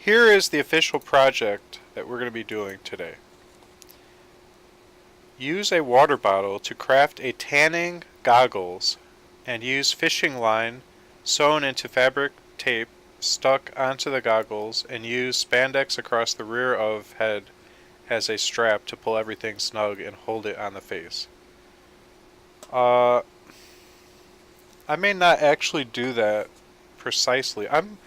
here is the official project that we're going to be doing today. Use a water bottle to craft a tanning goggles and use fishing line sewn into fabric tape stuck onto the goggles and use spandex across the rear of head as a strap to pull everything snug and hold it on the face. I may not actually do that precisely. I'm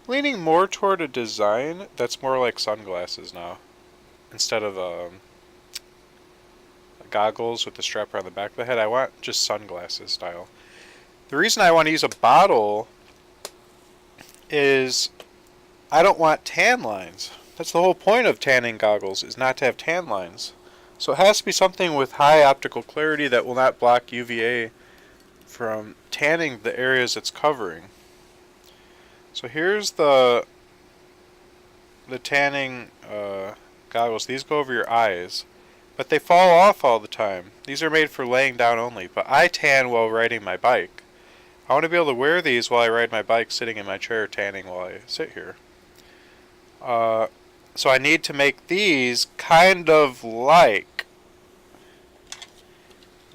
leaning more toward a design that's more like sunglasses now, instead of goggles with the strap around the back of the head. I want just sunglasses style. The reason I want to use a bottle is I don't want tan lines. That's the whole point of tanning goggles, is not to have tan lines. So it has to be something with high optical clarity that will not block UVA from tanning the areas it's covering. So here's the tanning goggles. These go over your eyes, but they fall off all the time. These are made for laying down only, but I tan while riding my bike. I want to be able to wear these while I ride my bike sitting in my chair tanning while I sit here. So I need to make these kind of like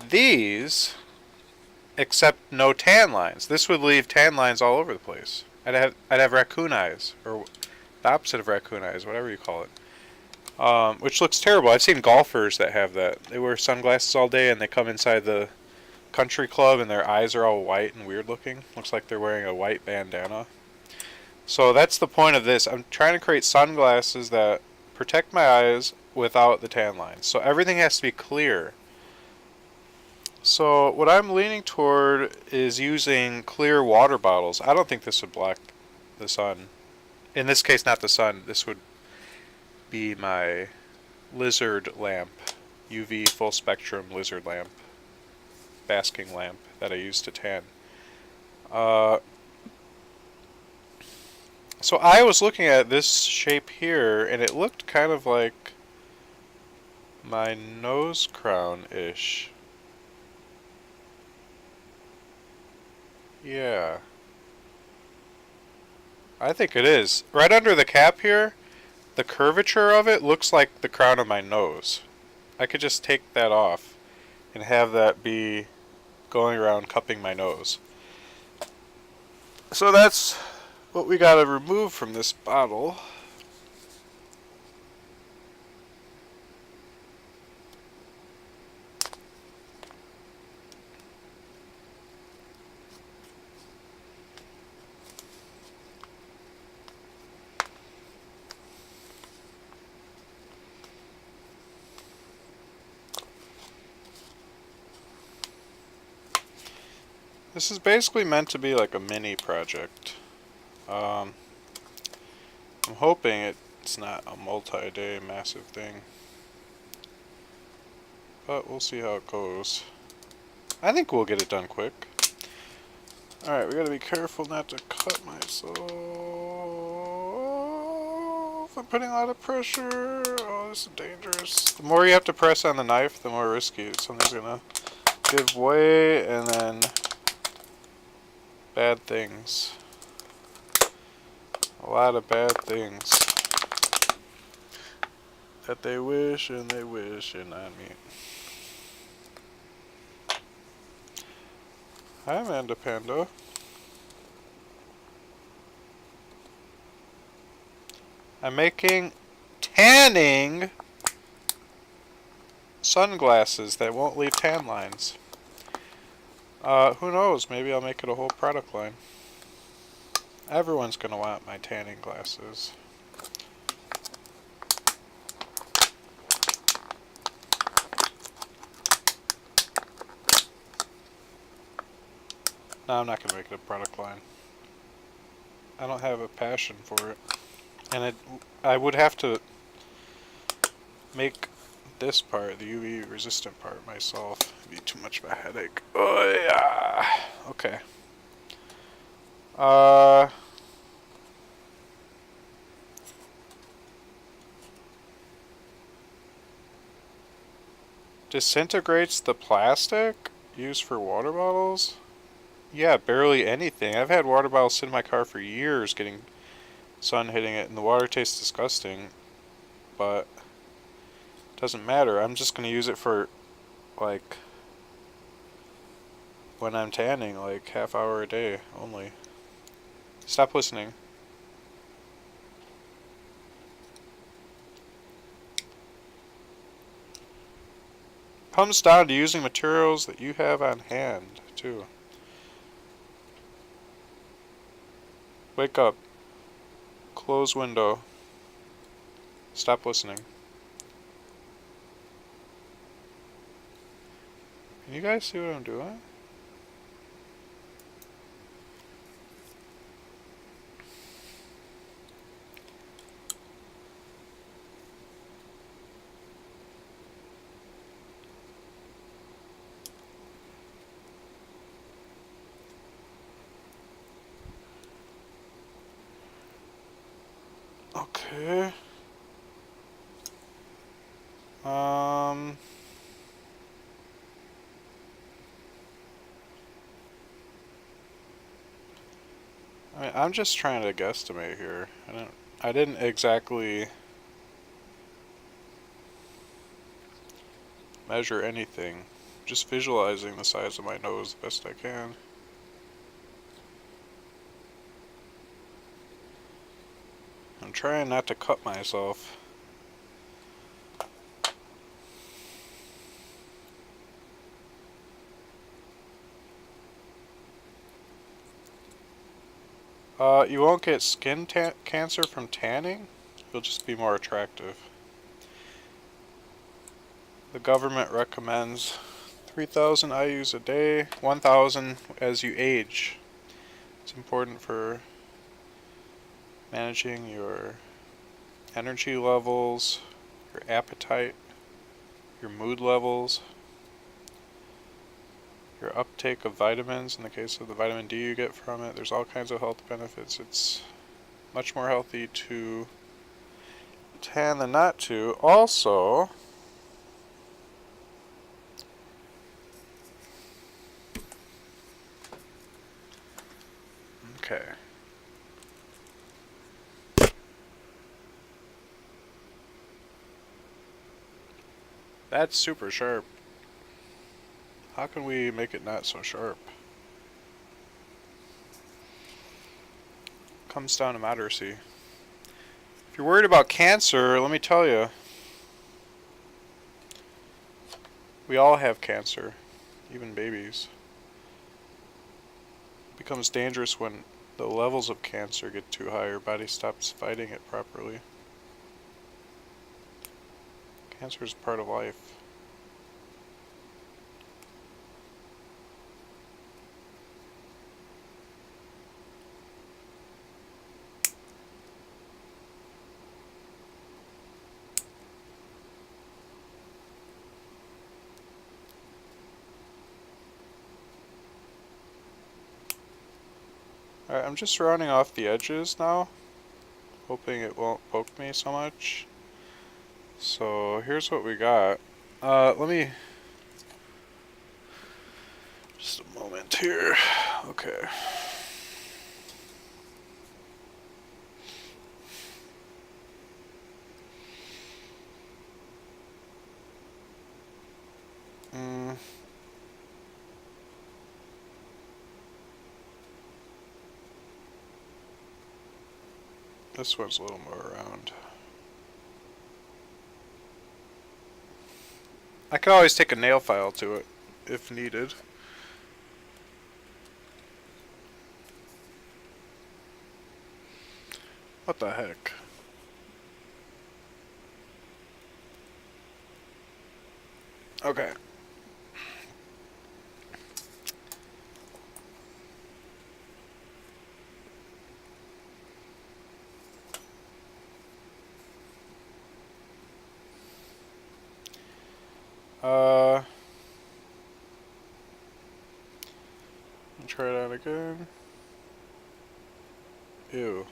these, except no tan lines. This would leave tan lines all over the place. I'd have raccoon eyes, or the opposite of raccoon eyes, whatever you call it. Which looks terrible. I've seen golfers that have that. They wear sunglasses all day and they come inside the country club and their eyes are all white and weird looking. Looks like they're wearing a white bandana. So that's the point of this. I'm trying to create sunglasses that protect my eyes without the tan lines. So everything has to be clear. So what I'm leaning toward is using clear water bottles. I don't think this would block the sun. In this case, not the sun. This would be my lizard lamp. UV full spectrum lizard lamp. Basking lamp that I use to tan. So I was looking at this shape here, and it looked kind of like my nose crown-ish. Yeah. I think it is. Right under the cap here, the curvature of it looks like the crown of my nose. I could just take that off and have that be going around cupping my nose. So that's what we gotta remove from this bottle. This is basically meant to be like a mini project. I'm hoping it's not a multi-day massive thing. But we'll see how it goes. I think we'll get it done quick. Alright, we gotta be careful not to cut myself. I'm putting a lot of pressure. Oh, this is dangerous. The more you have to press on the knife, the more risky something's gonna give way, and then bad things. A lot of bad things that they wish and on me. Hi, Amanda Panda. I'm making tanning sunglasses that won't leave tan lines. Who knows? Maybe I'll make it a whole product line. Everyone's gonna want my tanning glasses. No, I'm not gonna make it a product line. I don't have a passion for it. And I would have to make this part, the UV resistant part, myself. It'd be too much of a headache. Oh yeah. Okay. Disintegrates the plastic used for water bottles? Yeah, barely anything. I've had water bottles sit in my car for years getting sun hitting it, and the water tastes disgusting, but it doesn't matter. I'm just gonna use it for like when I'm tanning, like half hour a day only. Stop listening. Comes down to using materials that you have on hand, too. Wake up. Close window. Stop listening. Can you guys see what I'm doing? Okay. I mean, I'm just trying to guesstimate here. I didn't exactly measure anything. Just visualizing the size of my nose the best I can. I'm trying not to cut myself. You won't get skin cancer from tanning. You'll just be more attractive. The government recommends 3,000 IUs a day, 1,000 as you age. It's important for managing your energy levels, your appetite, your mood levels, your uptake of vitamins in the case of the vitamin D you get from it. There's all kinds of health benefits. It's much more healthy to tan than not to. Also, okay. That's super sharp. How can we make it not so sharp? Comes down to moderacy. If you're worried about cancer, let me tell you, we all have cancer, even babies. It becomes dangerous when the levels of cancer get too high, your body stops fighting it properly. Cancer is part of life. Alright, I'm just rounding off the edges now, hoping it won't poke me so much. So here's what we got. Let me... Just a moment here. Okay. This one's a little more round. I can always take a nail file to it, if needed. What the heck? Okay. Try it out again. Ew.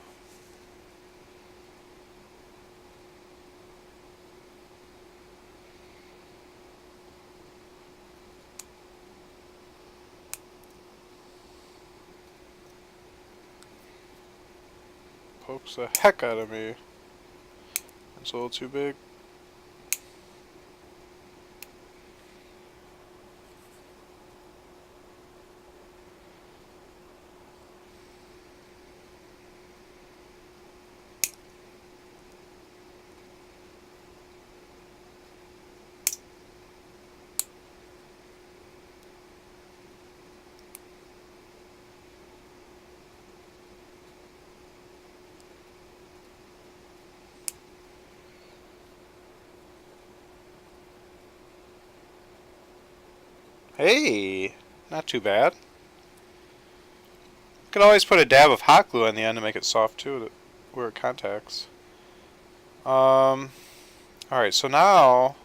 pokes the heck out of me. It's a little too big. Hey, not too bad. Could always put a dab of hot glue on the end to make it soft too, where it contacts. Alright, so now,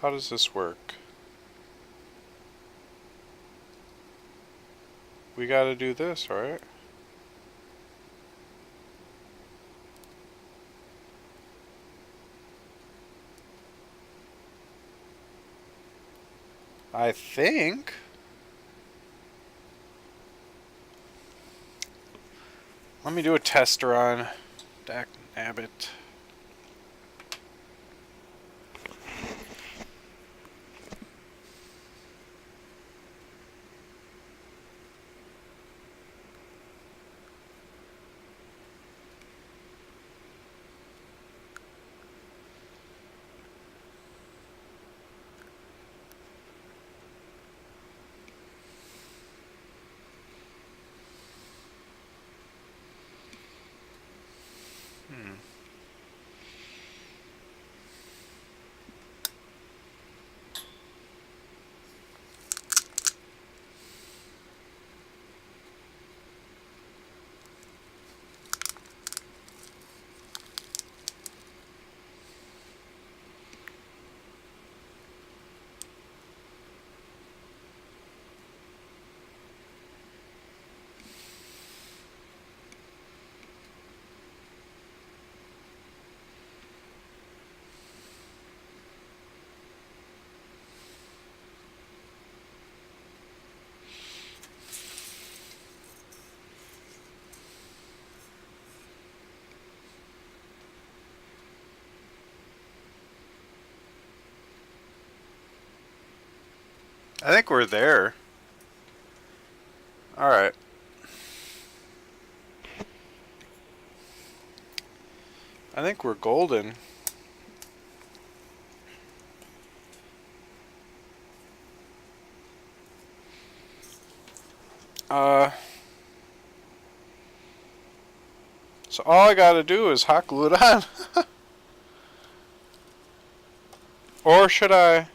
how does this work? We gotta do this, right? I think. Let me do a test run. Dak Abbott. I think we're there. Alright. I think we're golden. So all I gotta do is hot glue it on. Or should I?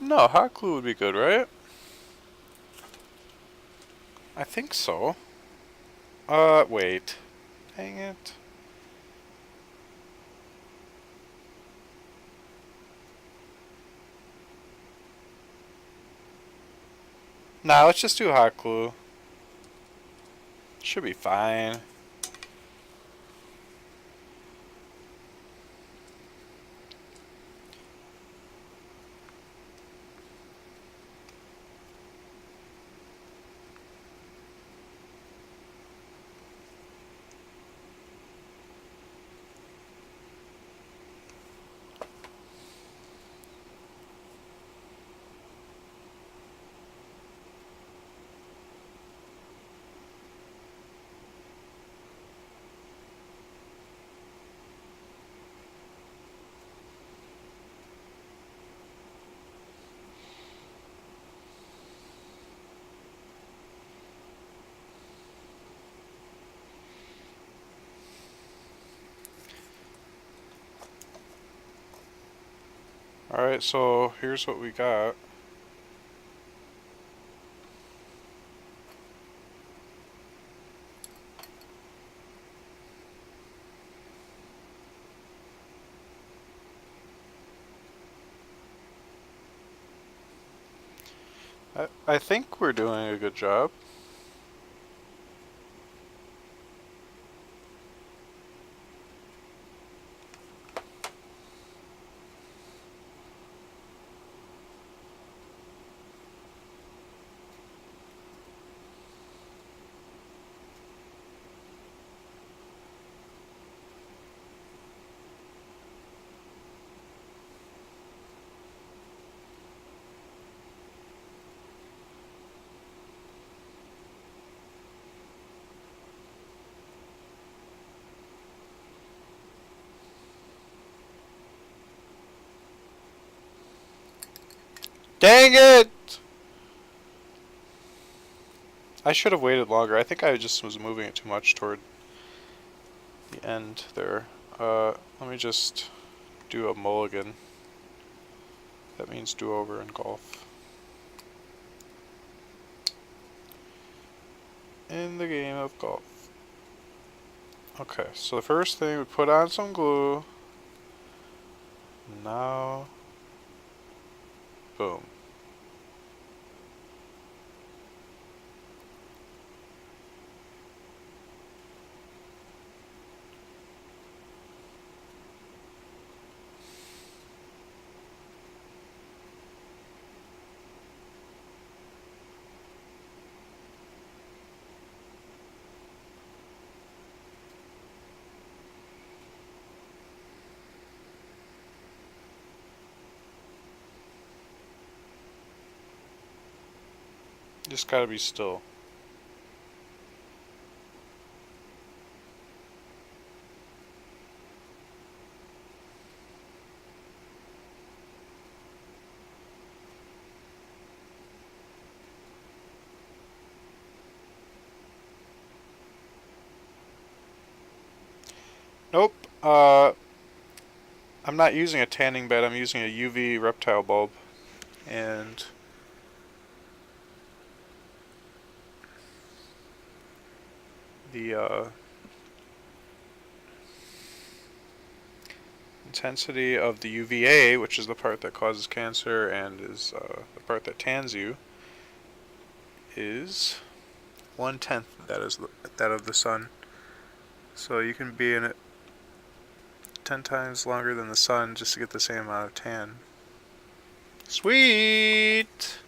No, hot glue would be good, right? I think so. Wait. Dang it. Nah, let's just do hot glue. Should be fine. Alright, so here's what we got. I think we're doing a good job. Dang it! I should have waited longer. I think I just was moving it too much toward the end there. Let me just do a mulligan. That means do over in golf. In the game of golf. Okay, so the first thing, we put on some glue. Now, boom. Just gotta be still. Nope. I'm not using a tanning bed. I'm using a UV reptile bulb. And the intensity of the UVA, which is the part that causes cancer and is the part that tans you, is 1/10 that of the sun. So you can be in it 10 times longer than the sun just to get the same amount of tan. Sweet!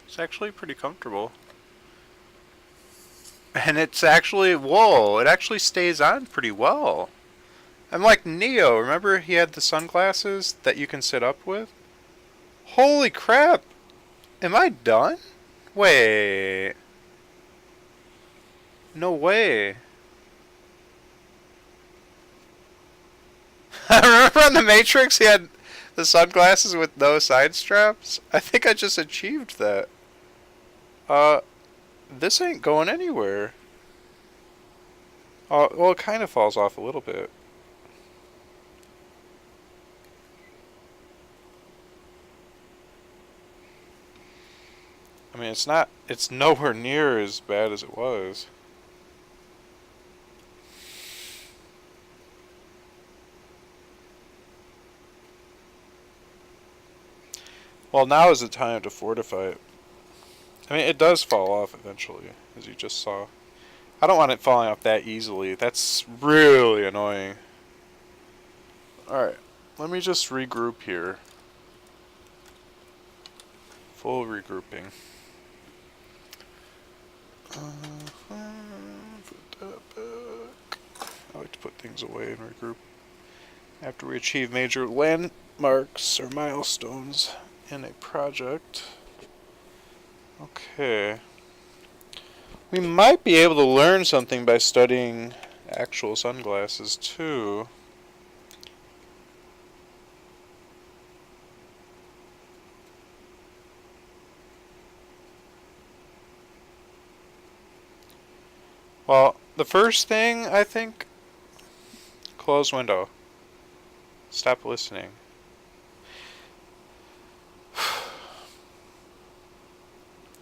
It's actually pretty comfortable. And it's actually, whoa, it actually stays on pretty well. I'm like Neo. Remember he had the sunglasses that you can sit up with? Holy crap! Am I done? Wait. No way. I remember on the Matrix he had the sunglasses with no side straps. I think I just achieved that. This ain't going anywhere. Well, it kind of falls off a little bit. I mean, it's nowhere near as bad as it was. Well, now is the time to fortify it. I mean, it does fall off eventually, as you just saw. I don't want it falling off that easily. That's really annoying. Alright, let me just regroup here. Full regrouping. Put that back. I like to put things away and regroup after we achieve major landmarks or milestones in a project. Okay. We might be able to learn something by studying actual sunglasses too. Well, the first thing, I think, close window. Stop listening.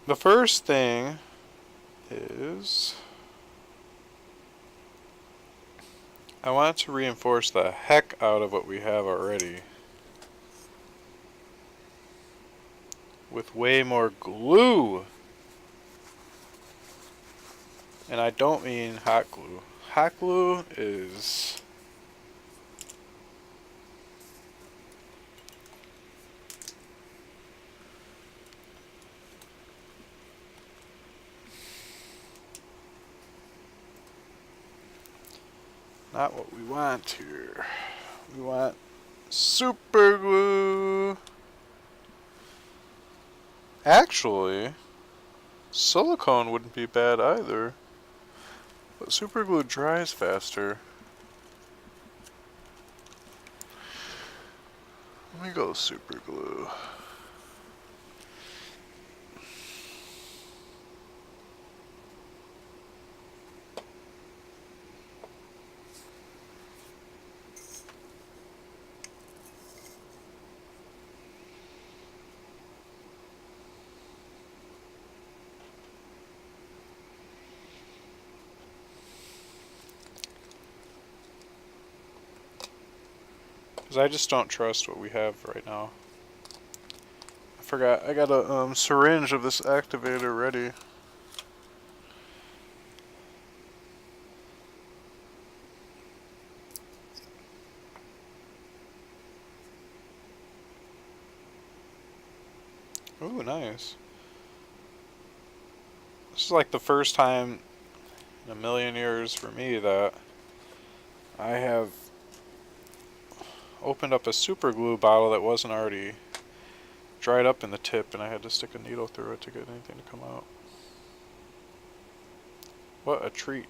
The first thing is I want to reinforce the heck out of what we have already with way more glue. And I don't mean hot glue. Hot glue is not what we want here. We want super glue. Actually, silicone wouldn't be bad either. But super glue dries faster. Let me go super glue. Because I just don't trust what we have right now. I forgot, I got a syringe of this activator ready. Ooh, nice. This is like the first time in a million years for me that I have opened up a super glue bottle that wasn't already dried up in the tip, and I had to stick a needle through it to get anything to come out. What a treat.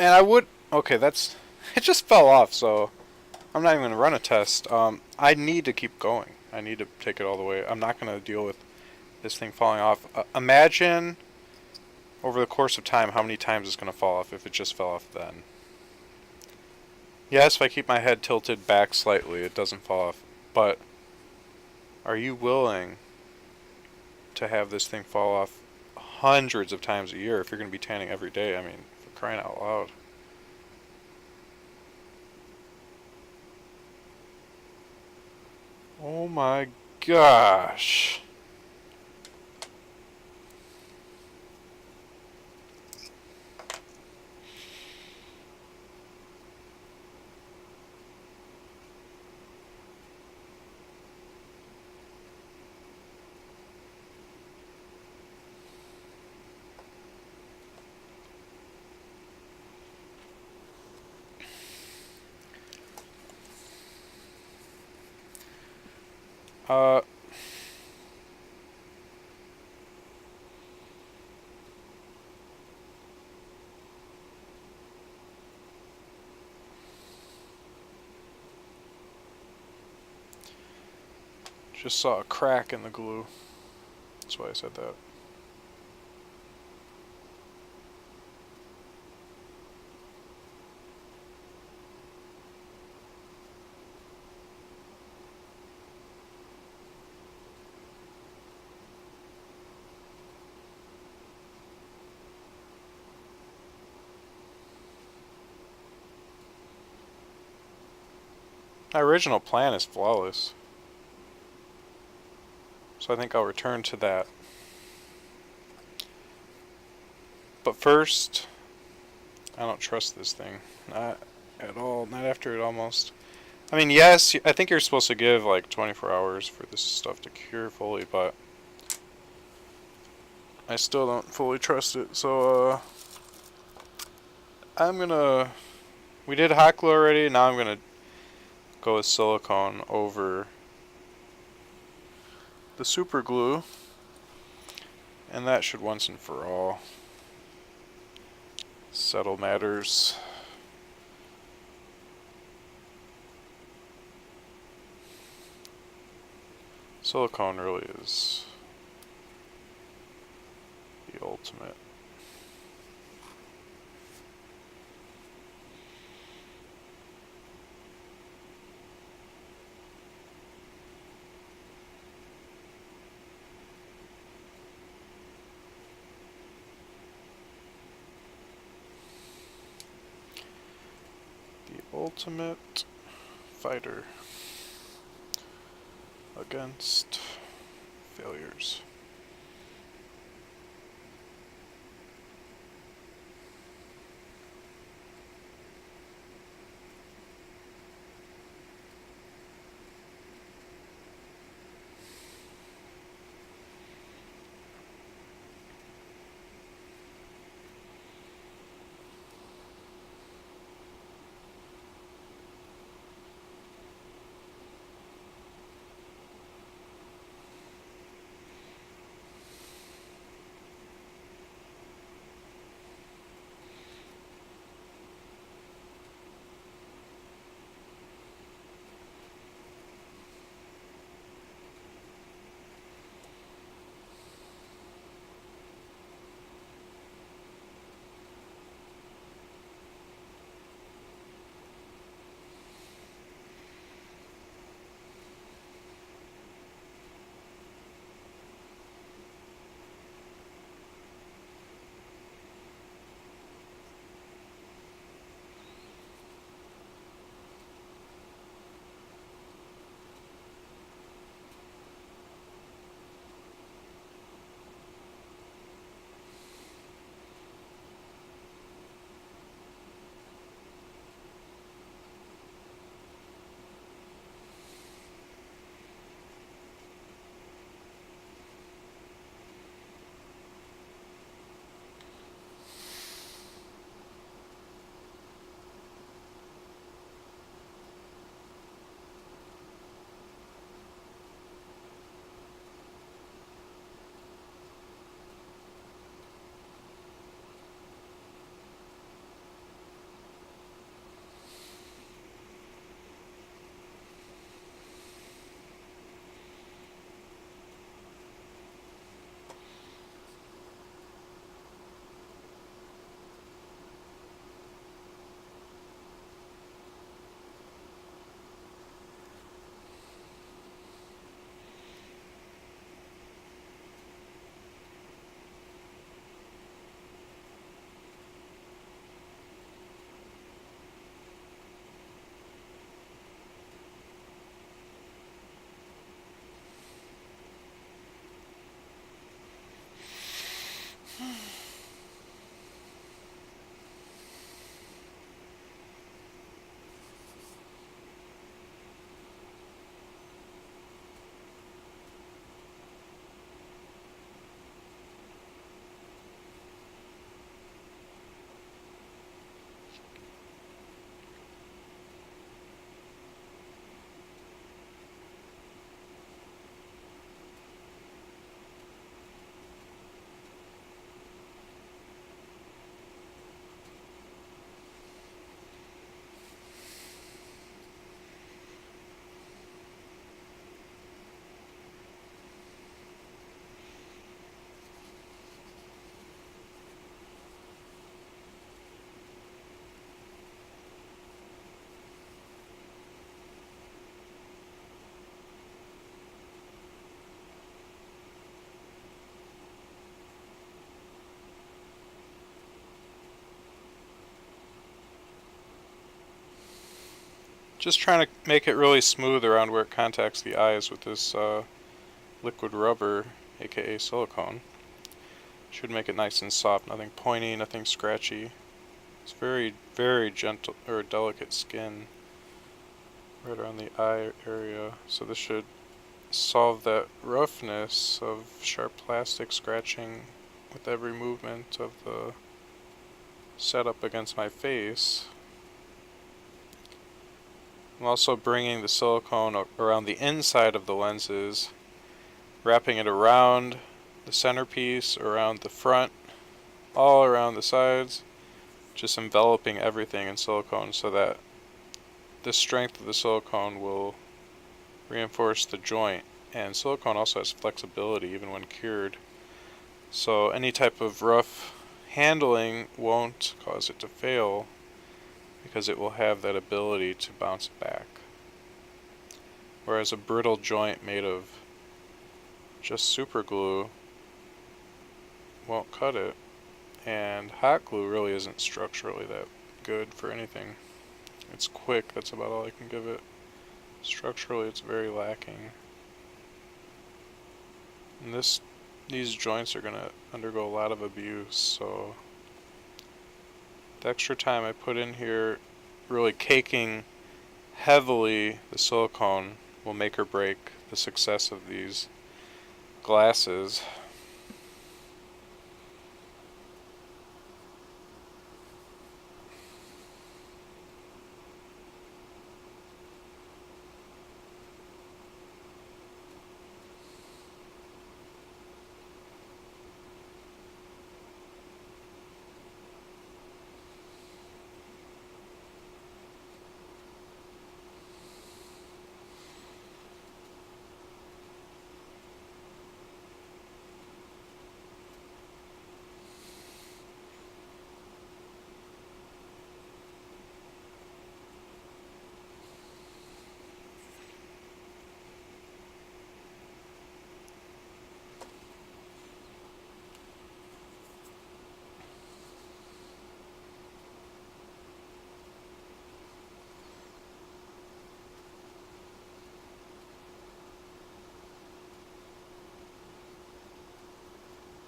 And I would... Okay, that's... It just fell off, so... I'm not even going to run a test. I need to keep going. I need to take it all the way. I'm not going to deal with this thing falling off. Imagine over the course of time how many times it's going to fall off if it just fell off then. Yes, if I keep my head tilted back slightly, it doesn't fall off. But are you willing to have this thing fall off hundreds of times a year if you're going to be tanning every day? I mean, for crying out loud. Oh my gosh. Uh, just saw a crack in the glue. That's why I said that. My original plan is flawless. So I think I'll return to that. But first, I don't trust this thing. Not at all. Not after it almost. I mean, yes, I think you're supposed to give like 24 hours for this stuff to cure fully, but I still don't fully trust it. So, I'm gonna... We did hot glue already, now I'm gonna go with silicone over the super glue. And that should once and for all settle matters. Silicone really is the ultimate. The ultimate fighter against failures. Just trying to make it really smooth around where it contacts the eyes with this liquid rubber, aka silicone. Should make it nice and soft, nothing pointy, nothing scratchy. It's very, very gentle or delicate skin right around the eye area. So this should solve that roughness of sharp plastic scratching with every movement of the setup against my face. I'm also bringing the silicone around the inside of the lenses, wrapping it around the centerpiece, around the front, all around the sides, just enveloping everything in silicone so that the strength of the silicone will reinforce the joint. And silicone also has flexibility even when cured. So any type of rough handling won't cause it to fail because it will have that ability to bounce back. Whereas a brittle joint made of just super glue won't cut it. And hot glue really isn't structurally that good for anything. It's quick, that's about all I can give it. Structurally, it's very lacking. And these joints are going to undergo a lot of abuse, so the extra time I put in here really caking heavily the silicone will make or break the success of these glasses.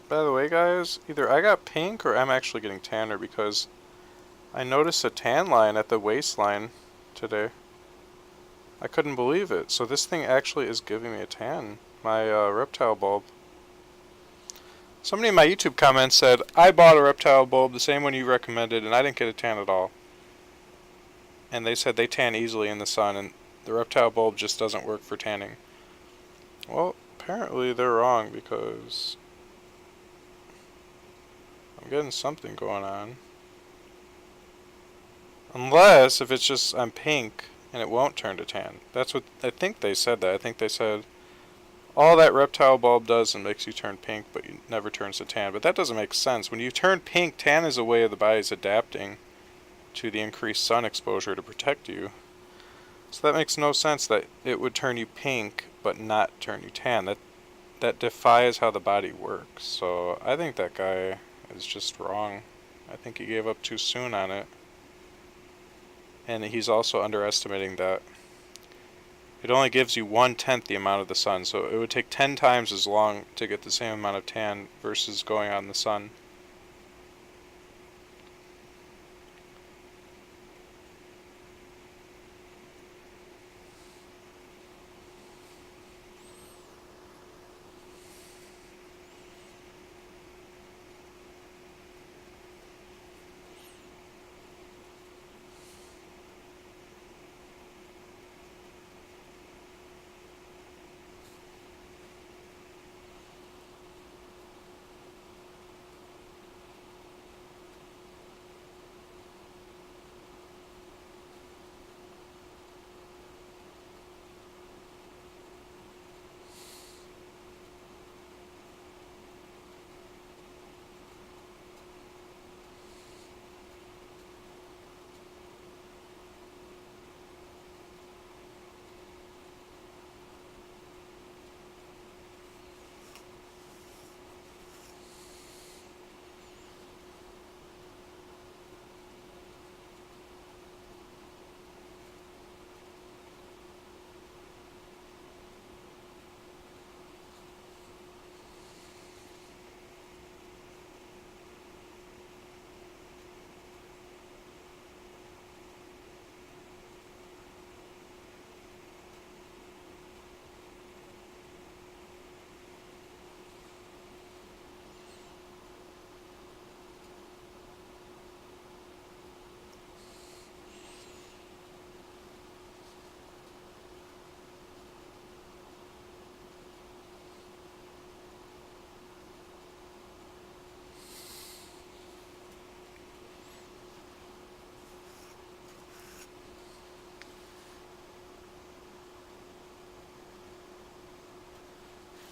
By the way, guys, either I got pink or I'm actually getting tanner because I noticed a tan line at the waistline today. I couldn't believe it. So this thing actually is giving me a tan. My reptile bulb. Somebody in my YouTube comments said, I bought a reptile bulb, the same one you recommended, and I didn't get a tan at all. And they said they tan easily in the sun, and the reptile bulb just doesn't work for tanning. Well, apparently they're wrong because I'm getting something going on. Unless if it's just I'm pink and it won't turn to tan. That's what I think they said that. I think they said all that reptile bulb does and makes you turn pink, but it never turns to tan. But that doesn't make sense. When you turn pink, tan is a way of the body's adapting to the increased sun exposure to protect you. So that makes no sense that it would turn you pink but not turn you tan. That defies how the body works. So I think that guy is just wrong. I think he gave up too soon on it. And he's also underestimating that it only gives you 1/10 the amount of the sun, so it would take 10 times as long to get the same amount of tan versus going out in the sun.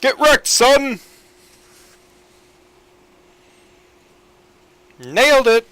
Get wrecked, son! Nailed it!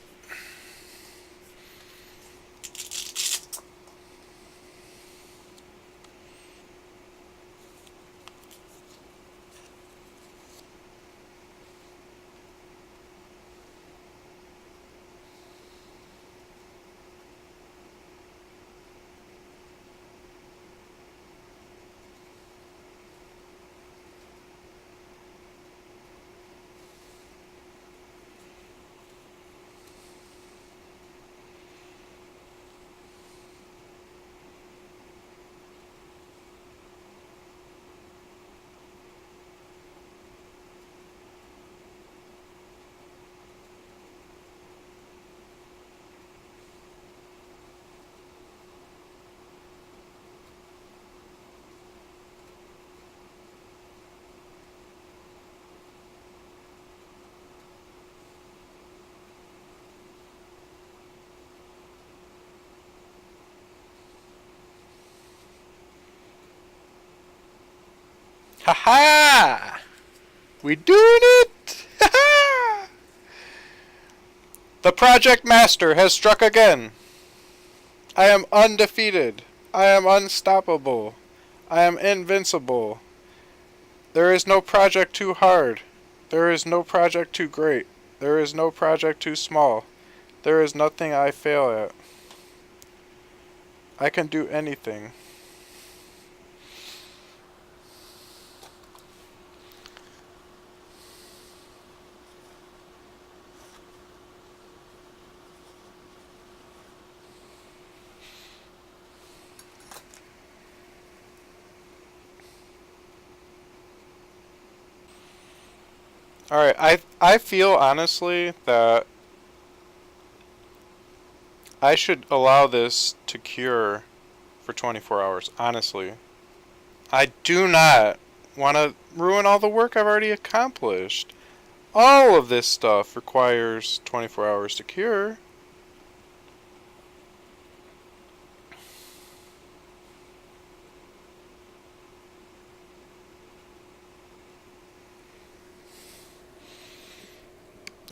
Ha-ha! We doing it! Ha-ha! The Project Master has struck again. I am undefeated. I am unstoppable. I am invincible. There is no project too hard. There is no project too great. There is no project too small. There is nothing I fail at. I can do anything. Alright, I feel honestly that I should allow this to cure for 24 hours. Honestly. I do not want to ruin all the work I've already accomplished. All of this stuff requires 24 hours to cure.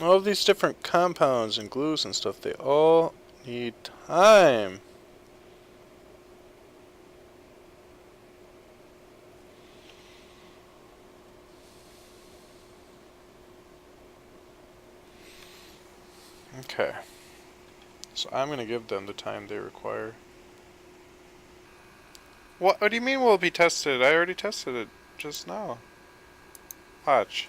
All of these different compounds and glues and stuff, they all need time. Okay. So I'm going to give them the time they require. What do you mean will it be tested? I already tested it just now. Watch.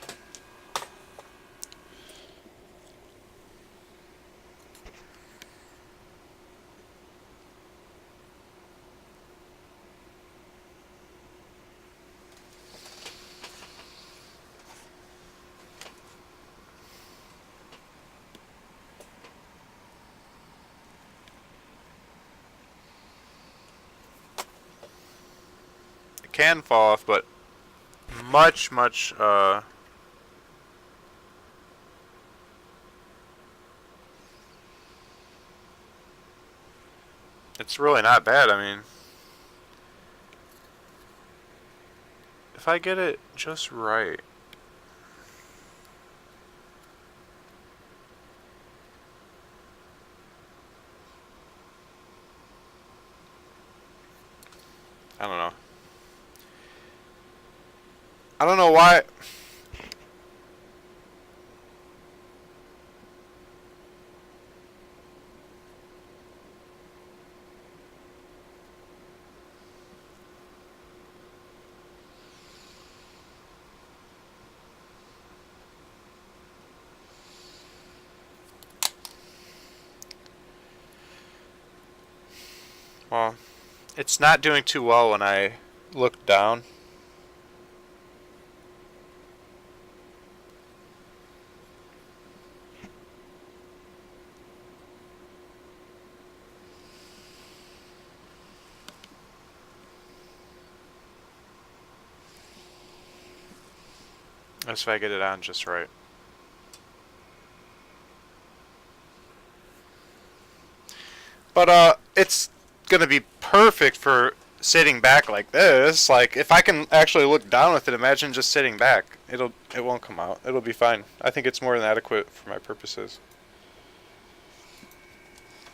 It can fall off, but much it's really not bad. I mean, if I get it just right. I don't know. I don't know why. Well, it's not doing too well when I look down. That's if I get it on just right. But it's gonna be perfect for sitting back like this. Like, if I can actually look down with it, imagine just sitting back. It won't come out. It'll be fine. I think it's more than adequate for my purposes.